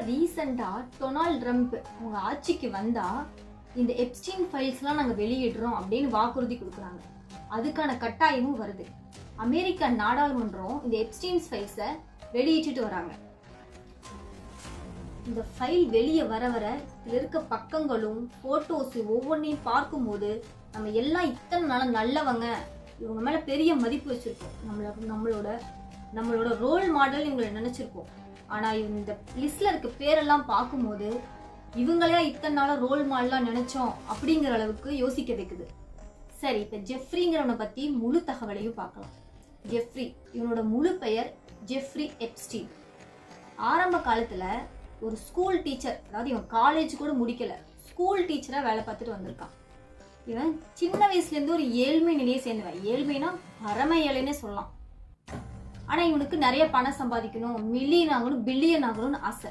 ரீசெண்டாக Donald Trump அவங்க ஆட்சிக்கு வந்தால் இந்த எப்ஸ்டீன் ஃபைல்ஸ்லாம் நாங்கள் வெளியிடுறோம் அப்படின்னு வாக்குறுதி கொடுக்குறாங்க. அதுக்கான கட்டாயமும் வருது. அமெரிக்கா நாடாளுமன்றம் இந்த எப்ஸ்டீன் ஃபைல்ஸை வெளியிட்டு வராங்க. இந்த ஃபைல் வெளியே வர வர இதில் இருக்க பக்கங்களும் ஃபோட்டோஸு ஒவ்வொன்றையும் பார்க்கும்போது நம்ம எல்லாம் இத்தனை நாள் நல்லவங்க, இவங்க மேலே பெரிய மதிப்பு வச்சுருக்கோம், நம்மளோட ரோல் மாடல் இவங்களை நினச்சிருக்கோம். ஆனால் இந்த லிஸ்டில் இருக்க பேரெல்லாம் பார்க்கும்போது இவங்களே இத்தனை நாளாக ரோல் மாடலாக நினச்சோம் அப்படிங்கிற அளவுக்கு யோசிக்க வைக்குது. சரி, இப்போ ஜெஃப்ரிங்கிறவனை பற்றி முழு தகவலையும் பார்க்கலாம். ஜெஃப்ரி, இவனோட முழு பெயர் ஜெஃப்ரி எப்ஸ்டீன். ஆரம்ப காலத்தில் ஒரு ஸ்கூல் டீச்சர், அதாவது இவன் காலேஜ் கூட முடிக்கலை, ஸ்கூல் டீச்சராக வேலை பார்த்துட்டு வந்திருக்கான். இவன் சின்ன வயசுலேருந்து ஒரு ஏழ்மை நிலையை சேர்ந்தவன். ஏழ்மைனா பரம ஏழைன்னே சொல்லலாம். ஆனால் இவனுக்கு நிறைய பணம் சம்பாதிக்கணும், மில்லியன் ஆகணும், பில்லியன் ஆகணும்னு ஆசை.